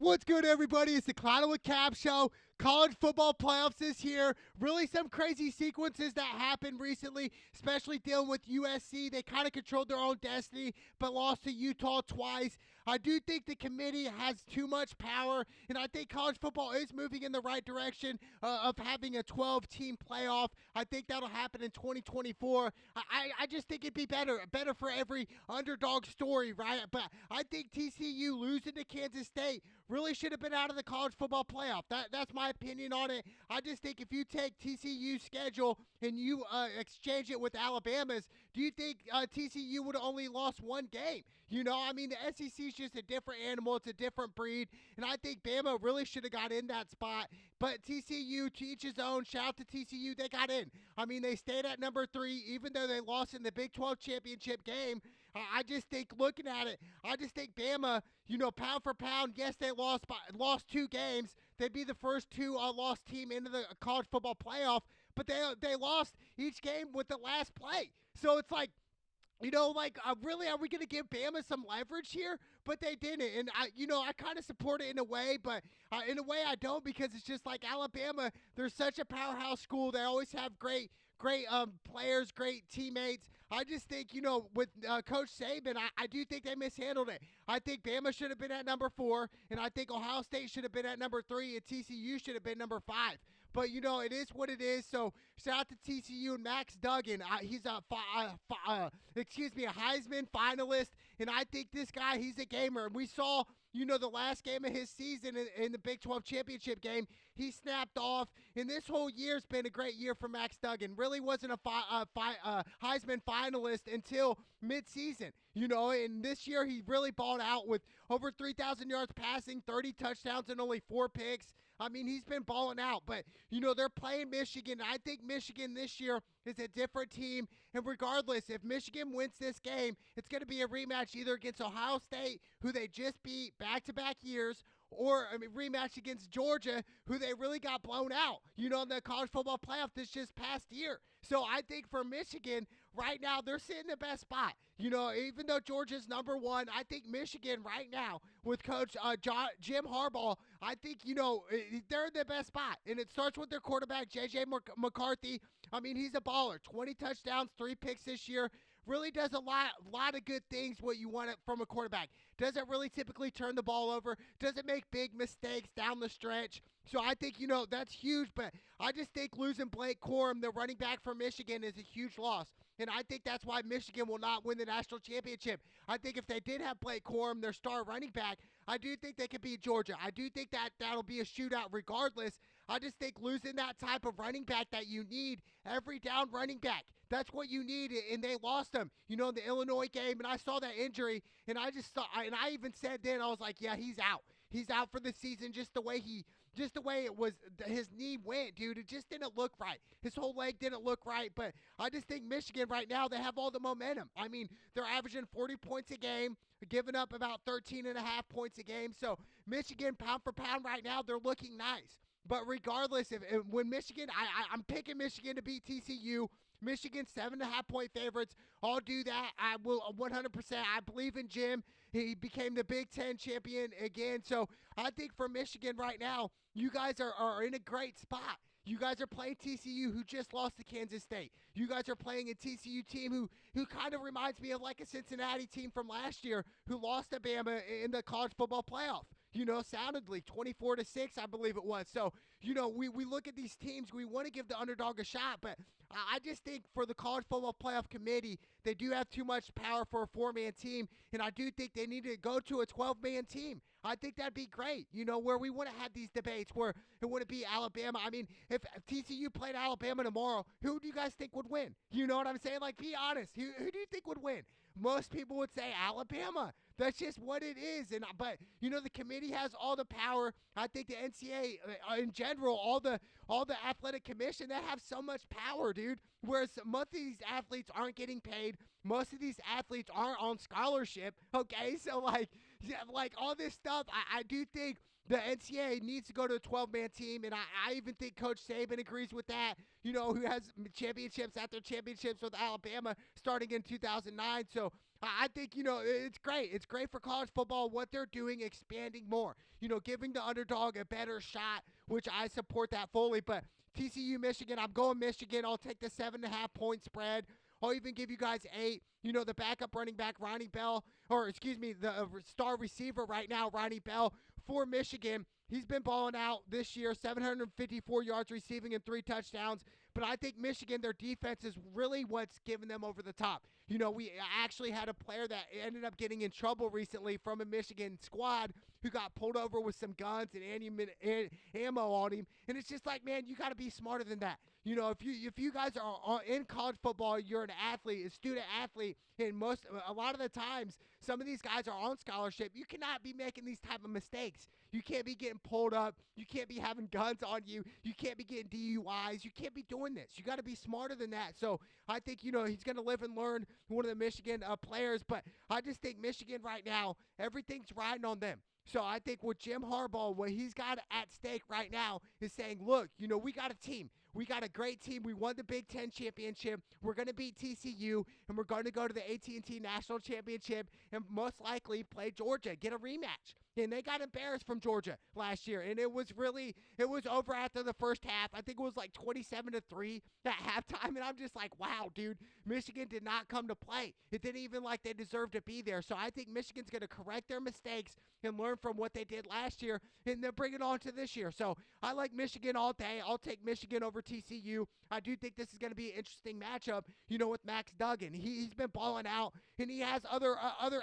What's good, everybody? It's the Cloud with Cap Show. College football playoffs is here. Really some crazy sequences that happened recently, especially dealing with USC. They kind of controlled their own destiny, but lost to Utah twice. I do think the committee has too much power, and I think college football is moving in the right direction of having a 12-team playoff. I think that'll happen in 2024. I just think it'd be better for every underdog story, right? But I think TCU losing to Kansas State really should have been out of the college football playoff. That's my opinion on it. I just think if you take TCU's schedule and you exchange it with Alabama's, do you think TCU would have only lost one game? You know, I mean, the SEC is just a different animal. It's a different breed. And I think Bama really should have got in that spot. But TCU, to each his own. Shout out to TCU. They got in. I mean, they stayed at number 3, even though they lost in the Big 12 championship game. I just think, looking at it, I just think Bama, you know, pound for pound, yes, they lost 2 games. They'd be the first 2 lost team into the college football playoff, but they lost each game with the last play. So it's like, you know, like, really, are we going to give Bama some leverage here? But they didn't. And, I kind of support it in a way, but in a way I don't, because it's just like Alabama, they're such a powerhouse school. They always have great players, great teammates. I just think, you know, with Coach Saban, I do think they mishandled it. I think Bama should have been at number 4, and I think Ohio State should have been at number 3, and TCU should have been number 5. But, you know, it is what it is. So shout out to TCU and Max Duggan. He's a Heisman finalist, and I think this guy, he's a gamer. And we saw, you know, the last game of his season in the Big 12 championship game, he snapped off. And this whole year's been a great year for Max Duggan. Really wasn't a Heisman finalist until midseason, you know. And this year he really balled out with over 3,000 yards passing, 30 touchdowns, and only 4 picks. I mean, he's been balling out. But, you know, they're playing Michigan. I think Michigan this year is a different team. And regardless, if Michigan wins this game, it's going to be a rematch either against Ohio State, who they just beat back-to-back years, or a rematch against Georgia, who they really got blown out, you know, in the college football playoff this just past year. So I think for Michigan, right now, they're sitting in the best spot. You know, even though Georgia's number 1, I think Michigan right now with Coach Jim Harbaugh, I think, you know, they're in the best spot. And it starts with their quarterback, J.J. McCarthy. I mean, he's a baller. 20 touchdowns, 3 picks this year. Really does a lot of good things what you want from a quarterback. Doesn't really typically turn the ball over. Doesn't make big mistakes down the stretch. So I think, you know, that's huge. But I just think losing Blake Corum, the running back for Michigan, is a huge loss. And I think that's why Michigan will not win the national championship. I think if they did have Blake Corum, their star running back, I do think they could beat Georgia. I do think that'll be a shootout regardless. I just think losing that type of running back that you need, every down running back, that's what you need, and they lost him, you know, in the Illinois game. And I saw that injury, and I even said then, I was like, yeah, he's out. He's out for the season. Just the way it was, his knee went, dude. It just didn't look right. His whole leg didn't look right. But I just think Michigan right now, they have all the momentum. I mean, they're averaging 40 points a game, giving up about 13.5 points a game. So Michigan, pound for pound right now, they're looking nice. But regardless, when Michigan, I'm picking Michigan to beat TCU. Michigan 7.5-point favorites. I'll do that. I will 100%. I believe in Jim. He became the Big Ten champion again. So I think for Michigan right now, you guys are in a great spot. You guys are playing TCU, who just lost to Kansas State. You guys are playing a TCU team who kind of reminds me of like a Cincinnati team from last year who lost to Bama in the college football playoff. You know, soundedly 24-6, I believe it was. So, you know, we look at these teams, we want to give the underdog a shot, but I just think for the college football playoff committee, they do have too much power for a 4-man team, and I do think they need to go to a 12-man team. I think that'd be great, you know, where we want to have these debates where it wouldn't be Alabama. I mean, if TCU played Alabama tomorrow, who do you guys think would win? You know what I'm saying? Like, be honest. Who do you think would win? Most people would say Alabama. That's just what it is. But you know, the committee has all the power. I think the NCAA in general, all the athletic commission, they have so much power, dude. Whereas most of these athletes aren't getting paid. Most of these athletes aren't on scholarship. Okay, so like all this stuff, I do think the NCAA needs to go to a 12-man team, and I even think Coach Saban agrees with that, you know, who has championships after championships with Alabama starting in 2009. So I think, it's great. It's great for college football, what they're doing, expanding more, giving the underdog a better shot, which I support that fully. But TCU, Michigan, I'm going Michigan. I'll take the 7.5-point spread. I'll even give you guys 8. The backup running back, Ronnie Bell, or excuse me, the star receiver right now, Ronnie Bell, for Michigan. He's been balling out this year, 754 yards receiving and 3 touchdowns. But I think Michigan, their defense is really what's given them over the top. We actually had a player that ended up getting in trouble recently from a Michigan squad who got pulled over with some guns and ammo on him. And it's just like, man, you got to be smarter than that. If you guys are in college football, you're an athlete, a student athlete, and a lot of the times, some of these guys are on scholarship. You cannot be making these type of mistakes. You can't be getting pulled up. You can't be having guns on you. You can't be getting DUIs. You can't be doing this. You got to be smarter than that. So I think, he's going to live and learn, one of the Michigan players. But I just think Michigan right now, everything's riding on them. So I think with Jim Harbaugh, what he's got at stake right now is saying, look, we got a team. We got a great team. We won the Big Ten championship. We're going to beat TCU, and we're going to go to the AT&T National Championship and most likely play Georgia, get a rematch. And they got embarrassed from Georgia last year, and it was over after the first half. I think it was like 27-3 at halftime, and I'm just like, wow, dude, Michigan did not come to play. It didn't even like they deserved to be there. So I think Michigan's going to correct their mistakes and learn from what they did last year, and they'll bring it on to this year. So I like Michigan all day. I'll take Michigan over TCU. I do think this is going to be an interesting matchup, with Max Duggan. He's been balling out, and he has other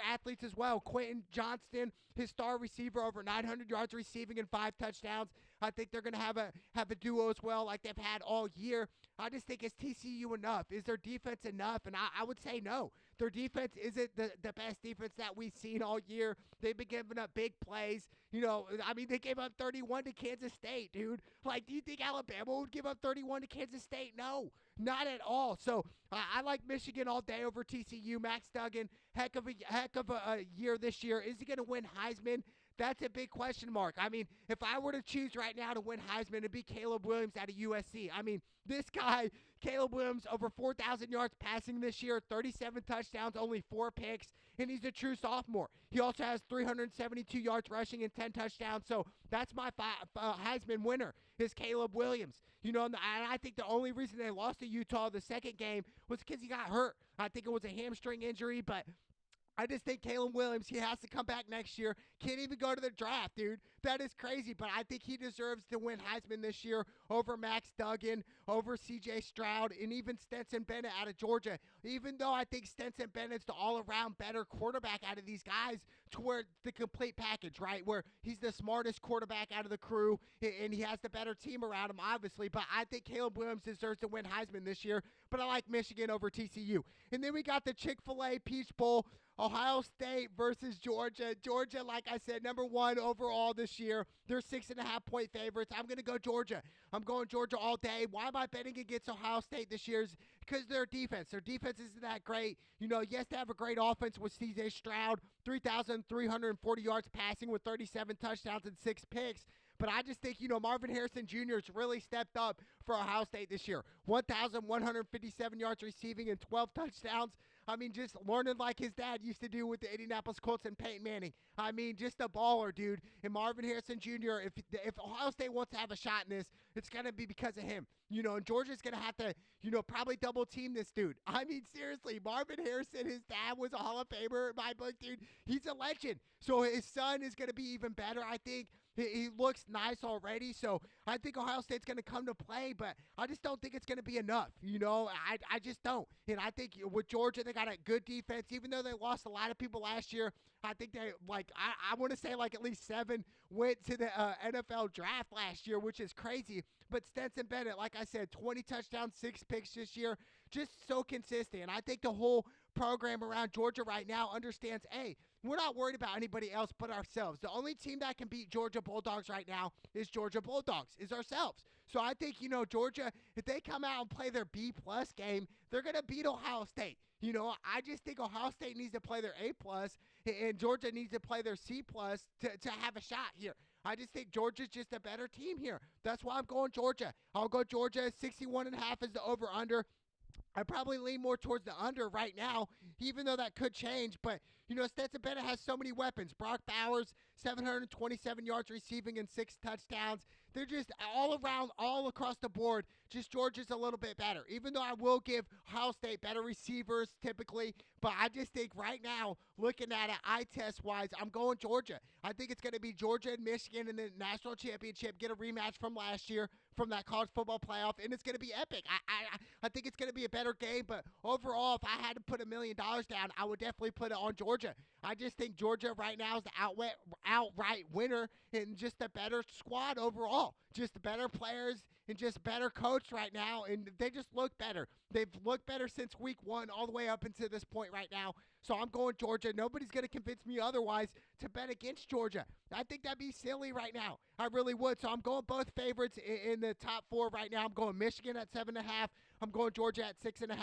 athletes as well. Quentin Johnston, his star receiver, over 900 yards receiving and 5 touchdowns. I think they're going to have a duo as well, like they've had all year. I just think, is TCU enough? Is their defense enough? And I would say no. Their defense isn't the best defense that we've seen all year. They've been giving up big plays. They gave up 31 to Kansas State, dude. Like, do you think Alabama would give up 31 to Kansas State? No, not at all. So I like Michigan all day over TCU. Max Duggan, heck of a year this year. Is he going to win Heisman? That's a big question mark. If I were to choose right now to win Heisman, it'd be Caleb Williams out of USC. This guy, Caleb Williams, over 4,000 yards passing this year, 37 touchdowns, only 4 picks, and he's a true sophomore. He also has 372 yards rushing and 10 touchdowns, so that's my Heisman winner is Caleb Williams. And I think the only reason they lost to Utah the second game was because he got hurt. I think it was a hamstring injury, but I just think Caleb Williams, he has to come back next year. Can't even go to the draft, dude. That is crazy, but I think he deserves to win Heisman this year over Max Duggan, over C.J. Stroud, and even Stetson Bennett out of Georgia. Even though I think Stetson Bennett's the all-around better quarterback out of these guys, toward the complete package, right, where he's the smartest quarterback out of the crew, and he has the better team around him, obviously. But I think Caleb Williams deserves to win Heisman this year, but I like Michigan over TCU. And then we got the Chick-fil-A Peach Bowl, Ohio State versus Georgia. Georgia, like I said, number 1 overall this year. They're 6.5-point favorites. I'm going to go Georgia. I'm going Georgia all day. Why am I betting against Ohio State this year? Because their defense. Their defense isn't that great. Yes, they have a great offense with C.J. Stroud, 3,340 yards passing with 37 touchdowns and 6 picks. But I just think, Marvin Harrison Jr. has really stepped up for Ohio State this year. 1,157 yards receiving and 12 touchdowns. Just learning like his dad used to do with the Indianapolis Colts and Peyton Manning. Just a baller, dude. And Marvin Harrison Jr., if Ohio State wants to have a shot in this, it's going to be because of him. And Georgia's going to have to, probably double team this dude. Seriously, Marvin Harrison, his dad was a Hall of Famer in my book, dude. He's a legend. So his son is going to be even better, I think. He looks nice already, so I think Ohio State's going to come to play, but I just don't think it's going to be enough. I just don't. And I think with Georgia, they got a good defense. Even though they lost a lot of people last year, I think they, I want to say at least 7 went to the NFL draft last year, which is crazy. But Stetson Bennett, like I said, 20 touchdowns, 6 picks this year, just so consistent. And I think the whole program around Georgia right now understands, hey, we're not worried about anybody else but ourselves. The only team that can beat Georgia Bulldogs right now is Georgia Bulldogs, is ourselves. So I think, Georgia, if they come out and play their B-plus game, they're going to beat Ohio State. I just think Ohio State needs to play their A-plus, and Georgia needs to play their C-plus to have a shot here. I just think Georgia's just a better team here. That's why I'm going Georgia. I'll go Georgia. 61.5 is the over-under. I probably lean more towards the under right now, even though that could change. But, Stetson Bennett has so many weapons. Brock Bowers, 727 yards receiving and 6 touchdowns. They're just all around, all across the board. Just Georgia's a little bit better, even though I will give Ohio State better receivers typically. But I just think right now, looking at it eye test wise, I'm going Georgia. I think it's going to be Georgia and Michigan in the national championship, get a rematch from last year from that college football playoff, and it's going to be epic. I think it's going to be a better game, but overall, if I had to put $1 million down, I would definitely put it on Georgia. I just think Georgia right now is the outright winner and just a better squad overall. Just better players and just better coach right now, and they just look better. They've looked better since week 1 all the way up until this point right now. So I'm going Georgia. Nobody's going to convince me otherwise to bet against Georgia. I think that'd be silly right now. I really would. So I'm going both favorites in the top 4 right now. I'm going Michigan at 7.5. I'm going Georgia at 6.5.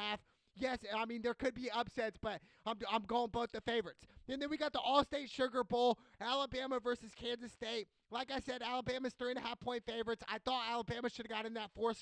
Yes, I mean, there could be upsets, but I'm going both the favorites. And then we got the All-State Sugar Bowl, Alabama versus Kansas State. Like I said, Alabama's 3.5-point favorites. I thought Alabama should have gotten that fourth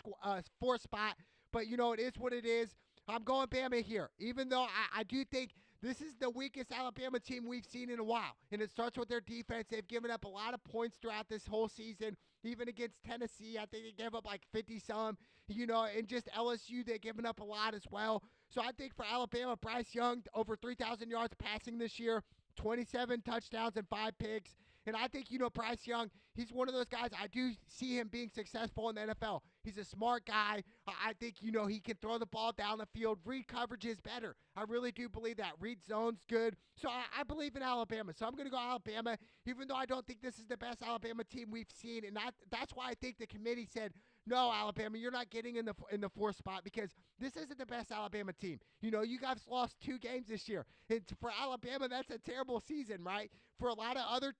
spot, but, it is what it is. I'm going Bama here, even though I do think this is the weakest Alabama team we've seen in a while, and it starts with their defense. They've given up a lot of points throughout this whole season, even against Tennessee. I think they gave up like 50-some, and just LSU, they've given up a lot as well. So I think for Alabama, Bryce Young, over 3,000 yards passing this year, 27 touchdowns and 5 picks. And I think, Bryce Young, he's one of those guys, I do see him being successful in the NFL. He's a smart guy. I think, he can throw the ball down the field. Read coverage is better. I really do believe that. Read zone's good. So I believe in Alabama. So I'm going to go Alabama, even though I don't think this is the best Alabama team we've seen. And that's why I think the committee said, no, Alabama, you're not getting in the 4th spot because this isn't the best Alabama team. You guys lost 2 games this year. And for Alabama, that's a terrible season, right? For a lot of other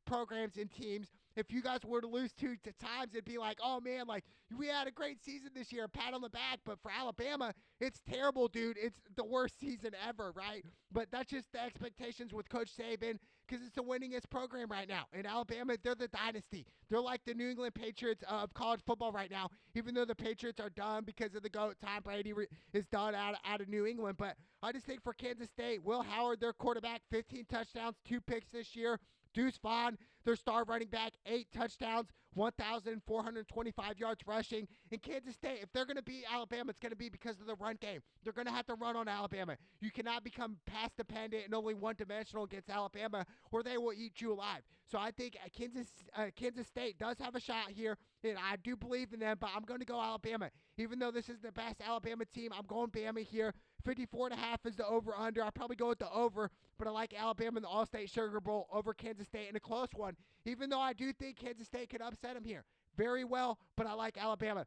programs and teams, if you guys were to lose 2 times, it'd be like, oh, man, like, we had a great season this year, pat on the back. But for Alabama, it's terrible, dude. It's the worst season ever, right? But that's just the expectations with Coach Saban because it's the winningest program right now. In Alabama, they're the dynasty. They're like the New England Patriots of college football right now, even though the Patriots are done because of the GOAT. Tom Brady is done out of New England. But I just think for Kansas State, Will Howard, their quarterback, 15 touchdowns, 2 picks this year. Deuce Vaughn, their star running back, 8 touchdowns, 1,425 yards rushing. In Kansas State, if they're going to beat Alabama, it's going to be because of the run game. They're going to have to run on Alabama. You cannot become pass dependent and only one-dimensional against Alabama, or they will eat you alive. So I think Kansas State does have a shot here, and I do believe in them, but I'm going to go Alabama. Even though this is the best Alabama team, I'm going Bama here. 54.5 is the over-under. I'll probably go with the over, but I like Alabama in the All-State Sugar Bowl over Kansas State in a close one, even though I do think Kansas State could upset them here very well, but I like Alabama.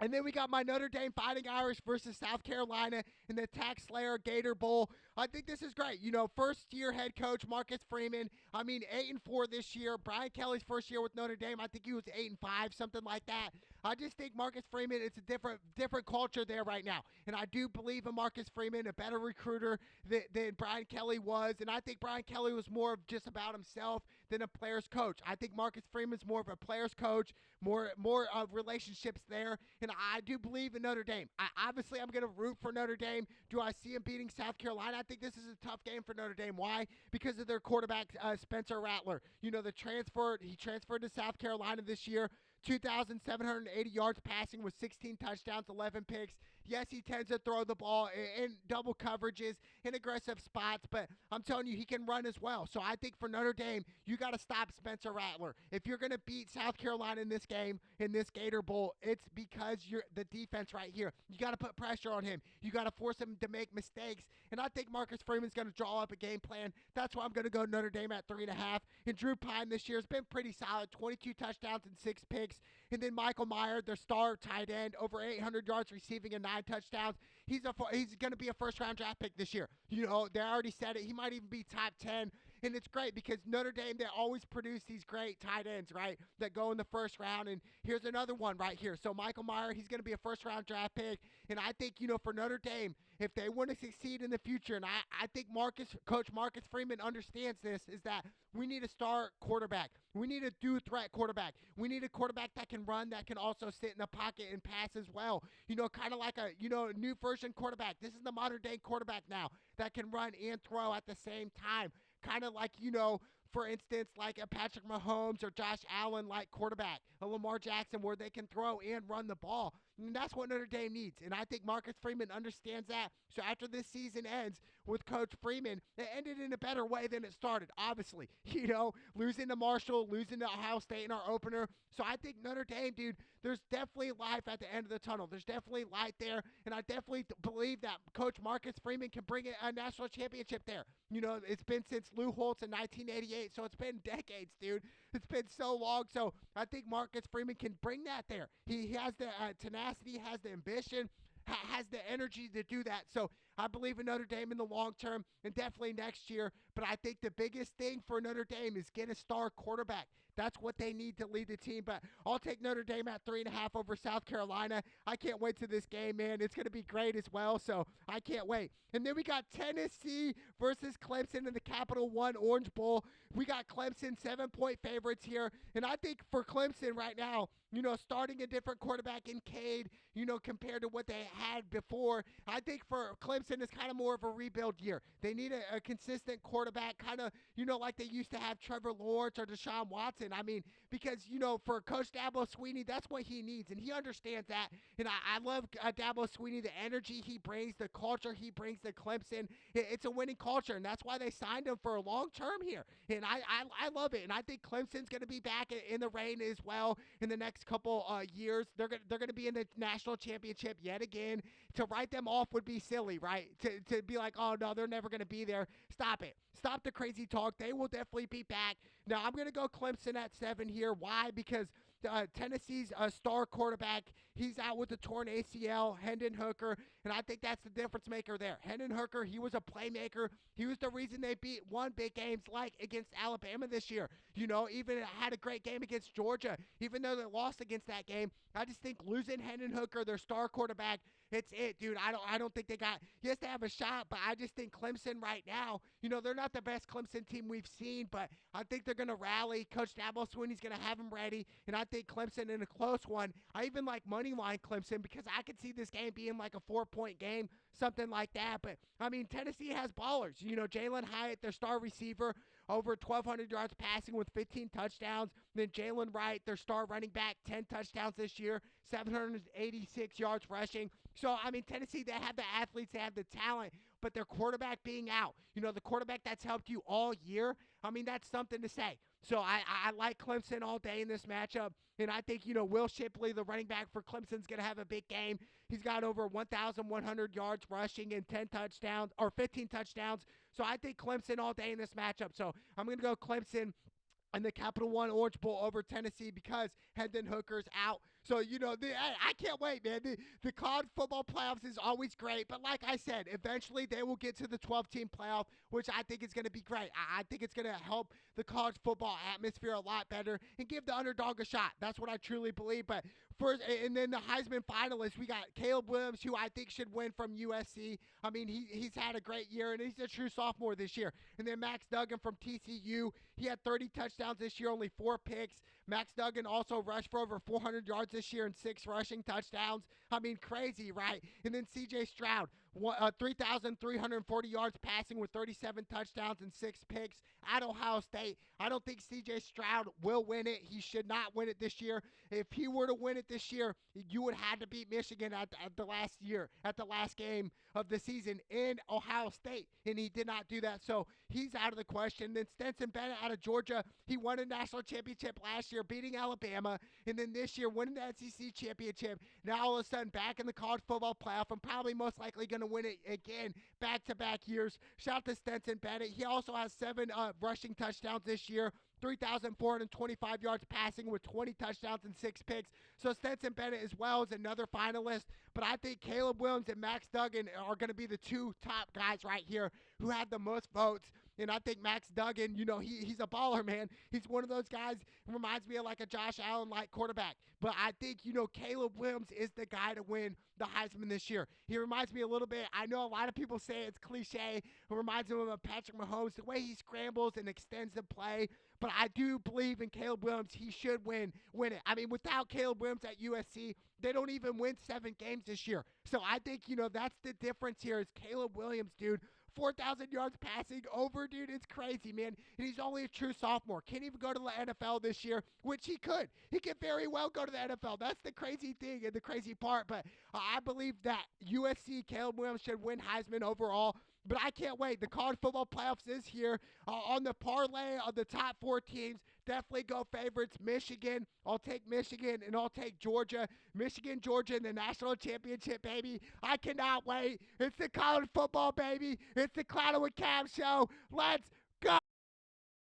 And then we got my Notre Dame Fighting Irish versus South Carolina in the Tax Slayer Gator Bowl. I think this is great. First-year head coach Marcus Freeman. 8-4 this year. Brian Kelly's first year with Notre Dame, I think he was 8-5, something like that. I just think Marcus Freeman, it's a different culture there right now. And I do believe in Marcus Freeman, a better recruiter than Brian Kelly was. And I think Brian Kelly was more of just about himself than a player's coach. I think Marcus Freeman's more of a player's coach, more of relationships there. And I do believe in Notre Dame. Obviously, I'm going to root for Notre Dame. Do I see him beating South Carolina? I think this is a tough game for Notre Dame. Why? Because of their quarterback, Spencer Rattler. He transferred to South Carolina this year. 2,780 yards passing with 16 touchdowns, 11 picks. Yes, he tends to throw the ball in double coverages, in aggressive spots, but I'm telling you, he can run as well. So I think for Notre Dame, you got to stop Spencer Rattler. If you're going to beat South Carolina in this game, in this Gator Bowl, it's because you're the defense right here. You got to put pressure on him. You got to force him to make mistakes. And I think Marcus Freeman's going to draw up a game plan. That's why I'm going to go Notre Dame at 3.5. And Drew Pine this year has been pretty solid, 22 touchdowns and 6 picks. And then Michael Mayer, their star tight end, over 800 yards receiving and 9 touchdowns. He's going to be a first-round draft pick this year. They already said it. He might even be top 10 And it's great because Notre Dame, they always produce these great tight ends, right, that go in the first round. And here's another one right here. So Michael Mayer, he's going to be a first-round draft pick. And I think, for Notre Dame, if they want to succeed in the future, and I think Coach Marcus Freeman understands this, is that we need a star quarterback. We need a threat quarterback. We need a quarterback that can run, that can also sit in the pocket and pass as well. Kind of like a, new version quarterback. This is the modern day quarterback now that can run and throw at the same time. Kind of like, for instance, like a Patrick Mahomes or Josh Allen like quarterback, a Lamar Jackson, where they can throw and run the ball. And that's what Notre Dame needs. And I think Marcus Freeman understands that. So after this season ends with Coach Freeman, it ended in a better way than it started, obviously. Losing to Marshall, losing to Ohio State in our opener. So I think Notre Dame, dude, there's definitely life at the end of the tunnel. There's definitely light there. And I definitely believe that Coach Marcus Freeman can bring a national championship there. It's been since Lou Holtz in 1988, so it's been decades, dude. It's been so long, so I think Marcus Freeman can bring that there. He has the tenacity, has the ambition, has the energy to do that. So I believe in Notre Dame in the long term and definitely next year. But I think the biggest thing for Notre Dame is get a star quarterback. That's what they need to lead the team. But I'll take Notre Dame at 3.5 over South Carolina. I can't wait to this game, man. It's going to be great as well, so I can't wait. And then we got Tennessee versus Clemson in the Capital One Orange Bowl. We got Clemson 7-point favorites here. And I think for Clemson right now, starting a different quarterback in Cade, compared to what they had before, I think for Clemson it's kind of more of a rebuild year. They need a consistent quarterback, kind of, like they used to have Trevor Lawrence or Deshaun Watson. I mean, because, for Coach Dabo Swinney, that's what he needs, and he understands that. And I love Dabo Swinney, the energy he brings, the culture he brings to Clemson. It's a winning culture, and that's why they signed him for a long term here. And I love it, and I think Clemson's going to be back in the reign as well in the next couple years. They're going to be in the national championship yet again. To write them off would be silly, right? To be like, oh, no, they're never going to be there. Stop it. Stop the crazy talk. They will definitely be back. Now, I'm going to go Clemson at 7 here. Why? Because Tennessee's star quarterback, he's out with a torn ACL, Hendon Hooker, and I think that's the difference maker there. Hendon Hooker, he was a playmaker. He was the reason they won big games like against Alabama this year. Even had a great game against Georgia, even though they lost against that game. I just think losing Hendon Hooker, their star quarterback, it's it, dude. I don't think they got, yes, they have a shot, but I just think Clemson right now, they're not the best Clemson team we've seen, but I think they're going to rally. Coach Dabo Swinney's going to have them ready, and I think Clemson in a close one. I even like money line Clemson because I could see this game being like a 4-point game, something like that. But, I mean, Tennessee has ballers. Jalen Hyatt, their star receiver, over 1,200 yards passing with 15 touchdowns. Then Jalen Wright, their star running back, 10 touchdowns this year, 786 yards rushing. So, I mean, Tennessee, they have the athletes, they have the talent, but their quarterback being out, the quarterback that's helped you all year, I mean, that's something to say. So I like Clemson all day in this matchup, and I think, Will Shipley, the running back for Clemson's going to have a big game. He's got over 1,100 yards rushing and 10 touchdowns, or 15 touchdowns. So I think Clemson all day in this matchup. So I'm going to go Clemson and the Capital One Orange Bowl over Tennessee because Hendon Hooker's out. So, I can't wait, man. The college football playoffs is always great. But like I said, eventually they will get to the 12-team playoff, which I think is going to be great. I think it's going to help the college football atmosphere a lot better and give the underdog a shot. That's what I truly believe. But first, and then the Heisman finalists, we got Caleb Williams, who I think should win from USC. I mean, he's had a great year, and he's a true sophomore this year. And then Max Duggan from TCU, he had 30 touchdowns this year, only 4 picks. Max Duggan also rushed for over 400 yards this year and 6 rushing touchdowns. I mean, crazy, right? And then C.J. Stroud, 3,340 yards passing with 37 touchdowns and 6 picks at Ohio State. I don't think C.J. Stroud will win it. He should not win it this year. If he were to win it this year, you would have to beat Michigan at the last game of the season in Ohio State, and he did not do that, so he's out of the question. Then Stetson Bennett out of Georgia, he won a national championship last year, beating Alabama, and then this year winning the SEC championship. Now all of a sudden back in the college football playoff, and probably most likely going to win it again back-to-back years. Shout out to Stetson Bennett. He also has 7 rushing touchdowns this year, 3,425 yards passing with 20 touchdowns and 6 picks. So Stetson Bennett as well is another finalist. But I think Caleb Williams and Max Duggan are going to be the 2 top guys right here who have the most votes. And I think Max Duggan, he's a baller, man. He's one of those guys who reminds me of like a Josh Allen-like quarterback. But I think, Caleb Williams is the guy to win the Heisman this year. He reminds me a little bit, I know a lot of people say it's cliche, it reminds him of Patrick Mahomes, the way he scrambles and extends the play. But I do believe in Caleb Williams. He should win it. I mean, without Caleb Williams at USC, they don't even win 7 games this year. So I think, that's the difference here is Caleb Williams, dude. 4,000 yards passing over, dude. It's crazy, man. And he's only a true sophomore. Can't even go to the NFL this year, which he could. He could very well go to the NFL. That's the crazy thing and the crazy part. But I believe that USC, Caleb Williams should win Heisman overall. But I can't wait. The college football playoffs is here. On the parlay of the top 4 teams, definitely go favorites. Michigan, I'll take Michigan, and I'll take Georgia. Michigan, Georgia in the national championship, baby. I cannot wait. It's the college football, baby. It's the Cloud with Cam show. Let's